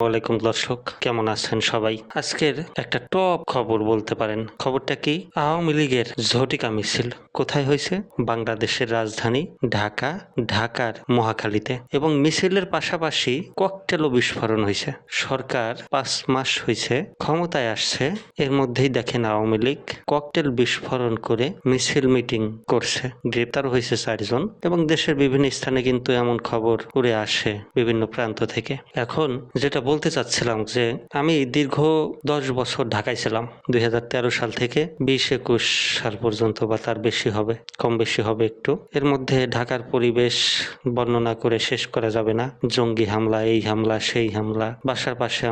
ওয়ালাইকুম দর্শক, কেমন আছেন সবাই? আজকের একটা টপ খবর বলতে পারেন। খবরটা কি? আওয়ামী লীগের ঝটিকা মিছিল কোথায় হয়েছে? বাংলাদেশের রাজধানী ঢাকা, ঢাকার মহাখালীতে। এবং মিছিলের পাশাপাশি ককটেলও বিস্ফোরণ হয়েছে। সরকার 5 মাস হয়েছে ক্ষমতায় আসছে, এর মধ্যেই দেখেন আওয়ামী লীগ ককটেল বিস্ফোরণ করে মিছিল মিটিং করছে। গ্রেপ্তার হয়েছে 4 জন এবং দেশের বিভিন্ন স্থানে কিন্তু এমন খবর উড়ে আসে বিভিন্ন প্রান্ত থেকে। এখন যেটা বলতে চাচ্ছিলাম যে আমি দীর্ঘ 10 বছর ঢাকায় ছিলাম, 2013 সাল থেকে 20-21 সাল পর্যন্ত, বা তার বেশি হবে, কম বেশি হবে একটু। এর মধ্যে ঢাকার পরিবেশ বর্ণনা করে শেষ করা যাবে না। জঙ্গি হামলা, এই হামলা, সেই হামলা।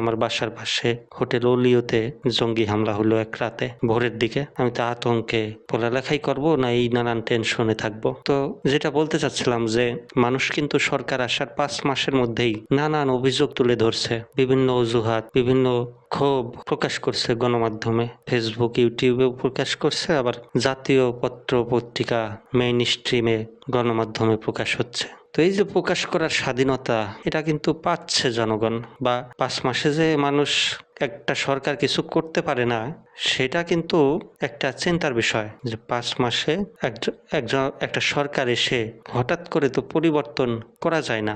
আমার বাসার পাশে হোটেল ওলিওতে জঙ্গি হামলা হলো এক রাতে ভোরের দিকে। আমি তো আতঙ্কে পড়ালেখাই করব না এই নানান টেনশনে থাকবো। তো যেটা বলতে চাচ্ছিলাম যে মানুষ কিন্তু সরকার আসার 5 মাসের মধ্যেই নানান অভিযোগ তুলে ধরছে, বিভিন্ন অজুহাত, বিভিন্ন ক্ষোভ প্রকাশ করছে গণমাধ্যমে, ফেসবুক, ইউটিউবেও প্রকাশ করছে, আবার জাতীয় পত্র পত্রিকা মেইন স্ট্রিমে গণমাধ্যমে প্রকাশ হচ্ছে। তো এই যে প্রকাশ করার স্বাধীনতা, এটা কিন্তু পাচ্ছে জনগণ। বা 5 মাসে যে মানুষ একটা সরকার কিছু করতে পারে না, সেটা কিন্তু একটা চিন্তার বিষয়। যে 5 মাসে একটা সরকার এসে হঠাৎ করে তো পরিবর্তন করা যায় না।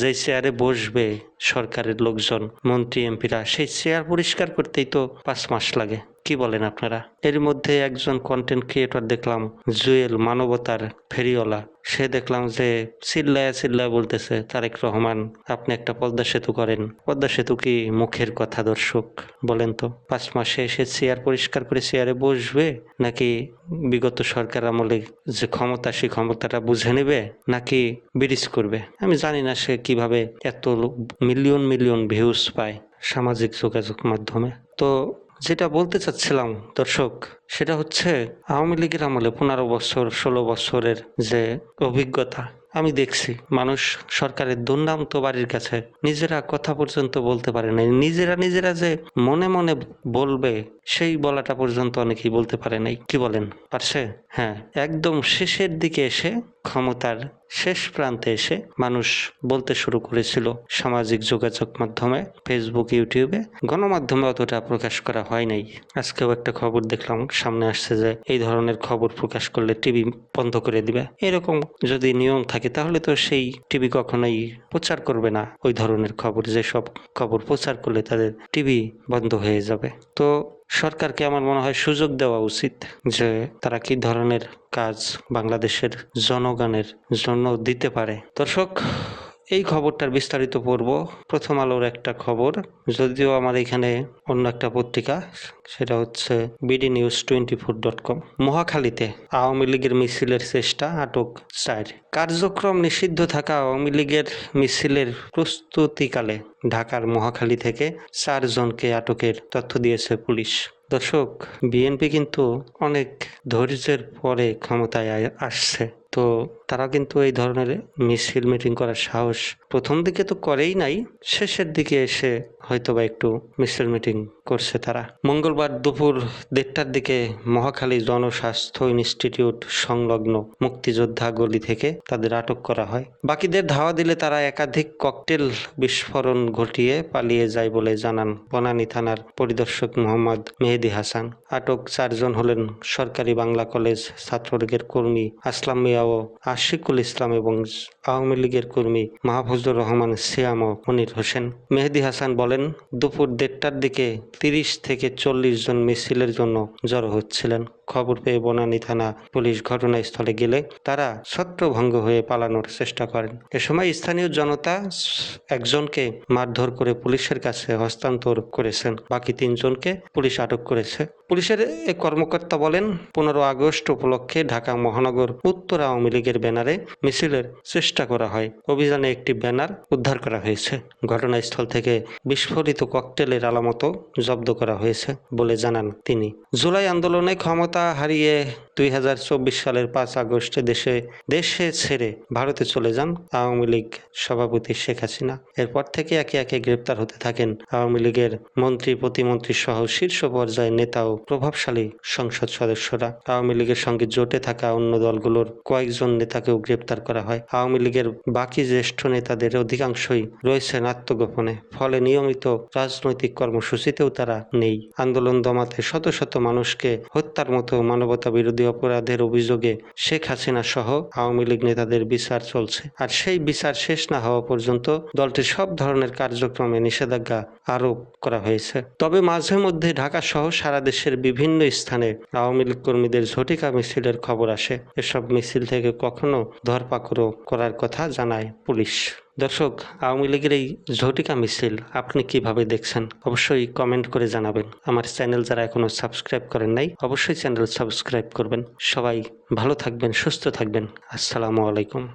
যেই চেয়ারে বসবে সরকারের লোকজন, মন্ত্রী এমপিরা, সেই চেয়ার পরিষ্কার করতেই তো 5 মাস লাগে। কি বলেন আপনারা? এর মধ্যে একজন কন্টেন্ট ক্রিয়েটর দেখলাম, জুয়েল, মানবতার ফেরিওয়ালা, সে দেখলাম যে চিল্লায় বলতেছে, তারেক রহমান আপনি একটা পদ্মা সেতু করেন। পদ্মা সেতু কি মুখের কথা দর্শক? বলেন তো, 5 মাসে এসে চেয়ার পরিষ্কার করে চেয়ারে বসবে, নাকি বিগত সরকার আমলে যে ক্ষমতা, সেই ক্ষমতাটা বুঝে নেবে, নাকি ব্রিজ করবে? আমি জানি না সে কিভাবে এত মিলিয়ন মিলিয়ন ভিউজ পায় সামাজিক যোগাযোগ মাধ্যমে। তো যেটা বলতে চাচ্ছিলাম দর্শক, সেটা হচ্ছে আওয়ামী লীগের আমলে 15 বছর 16 বছরের যে অভিজ্ঞতা আমি দেখছি, মানুষ সরকারের দুর্নান্ত বাড়ির কাছে নিজেরা কথা পর্যন্ত বলতে পারে নাই। নিজেরা যে মনে মনে বলবে, সেই বলাটা পর্যন্ত অনেকেই বলতে পারে নাই। কি বলেন, পারছে? হ্যাঁ, একদম শেষের দিকে এসে, ক্ষমতার শেষ প্রান্তে এসে মানুষ বলতে শুরু করেছিল সামাজিক যোগাযোগ মাধ্যমে, ফেসবুক, ইউটিউবে। গণমাধ্যমে অতটা প্রকাশ করা হয় নাই। আজকেও একটা খবর দেখলাম, সামনে আসছে যে এই ধরনের খবর প্রকাশ করলে টিভি বন্ধ করে দিবে। এরকম যদি নিয়ম থাকে, তাহলে তো সেই টিভি কখনোই প্রচার করবে না ওই ধরনের খবর। যেসব খবর প্রচার করলে তাদের টিভি বন্ধ হয়ে যাবে। তো সরকারকে আমার মনে হয় সুযোগ দেওয়া উচিত যে তারা কি ধরনের কাজ বাংলাদেশের জনগণের জন্য দিতে পারে। দর্শক, এই খবরটার বিস্তারিত পড়ব প্রথম আলোর একটা খবর, যদিও আমার এখানে অন্য একটা পত্রিকা, সেটা হচ্ছে bdnews24.com। মহাখালীতে আওয়ামী লীগের মিছিলের চেষ্টা, আটক 4। কার্যক্রম নিষিদ্ধ থাকা আওয়ামী লীগের মিছিলের প্রস্তুতিকালে ঢাকার মহাখালী থেকে 4 জনকে আটকের তথ্য দিয়েছে পুলিশ। দর্শক, বিএনপি কিন্তু অনেক ধৈর্যের পরে ক্ষমতায় আসছে। তো তারা কিন্তু এই ধরনের মিছিল মিটিং করার সাহস প্রথম দিকে তো করেই নাই, শেষের দিকে এসে হয়তোবা একটু মিছিল মিটিং করছে তারা। মঙ্গলবার দুপুর 1:30টার দিকে মহাখালী জনস্বাস্থ্য ইনস্টিটিউট সংলগ্ন মুক্তিযোদ্ধা গলি থেকে তাদের আটক করা হয়। বাকিদের ধাওয়া দিলে তারা একাধিক ককটেল বিস্ফোরণ ঘটিয়ে পালিয়ে যায় বলে জানান বনানী থানার পরিদর্শক মোহাম্মদ মেহেদী হাসান। আটক 4 জন হলেন সরকারি বাংলা কলেজ ছাত্রলীগের কর্মী আসলাম মিয়া ও আশিকুল ইসলাম এবং আওয়ামী লীগের কর্মী মাহফুজুর রহমান সিয়াম ও মনির হোসেন। মেহেদী হাসান বলেন, দুপুর 1:30টার দিকে 30 থেকে 40 জন মিছিলের জন্য জড়ো হচ্ছিলেন। খবর পেয়ে বনানী থানা পুলিশ ঘটনাস্থলে গেলে তারা ছত্রভঙ্গ হয়ে পালানোর চেষ্টা করেন। এ সময় স্থানীয় জনতা একজনকে মারধর করে পুলিশের কাছে হস্তান্তর করেছেন। বাকি 3 জনকে পুলিশ আটক করেছে। পুলিশের এক কর্মকর্তা বলেন, 15 আগস্ট উপলক্ষে ঢাকা মহানগর উত্তর আওয়ামী লীগের ব্যানারে মিছিলের চেষ্টা করা হয়। অভিযানে একটি ব্যানার উদ্ধার করা হয়েছে। ঘটনাস্থল থেকে বিস্ফোরিত ককটেলের আলামতও জব্দ করা হয়েছে বলে জানান তিনি। জুলাই আন্দোলনে ক্ষমতা হারিয়ে সালের 5 আগস্টে দেশে ছেড়ে ভারতে চলে যান আওয়ামী লীগ সভাপতি শেখ হাসিনা। এরপর থেকে একে একে গ্রেপ্তার হতে থাকেন আওয়ামী লীগের মন্ত্রী, প্রতিমন্ত্রী সহ শীর্ষ পর্যায়ের নেতা ও প্রভাবশালী সংসদ সদস্যরা। আওয়ামী লীগের সঙ্গে জোটে থাকা অন্য দলগুলোর কয়েকজন নেতাকেও গ্রেপ্তার করা হয়। আওয়ামী লীগের বাকি জ্যেষ্ঠ নেতাদের অধিকাংশই রয়েছেন আত্মগোপনে, ফলে নিয়মিত রাজনৈতিক কর্মসূচিতেও তারা নেই। আন্দোলন দমাতে শত শত মানুষকে হত্যার মতো মানবতা বিরোধী অপরাধের অভিযোগে শেখ হাসিনা সহ আওয়ামী লীগ নেতাদের বিচার চলছে। আর সেই বিচার শেষ না হওয়া পর্যন্ত দলটির সব ধরনের কার্যক্রমে নিষেধাজ্ঞা আরোপ করা হয়েছে। তবে মাঝে মধ্যে ঢাকা সহ সারা দেশের বিভিন্ন স্থানে আওয়ামী লীগ কর্মীদের ঝটিকা মিছিলের খবর আসে। এসব মিছিল থেকে কখনো ধরপাকড়ও করার কথা জানায় পুলিশ। দর্শক, আওয়ামী লীগের এই ঝটিকা মিছিল আপনি কিভাবে দেখছেন অবশ্যই কমেন্ট করে জানাবেন। আমার চ্যানেল যারা এখনো সাবস্ক্রাইব করেন নাই অবশ্যই চ্যানেল সাবস্ক্রাইব করবেন। সবাই ভালো থাকবেন, সুস্থ থাকবেন। আসসালামু আলাইকুম।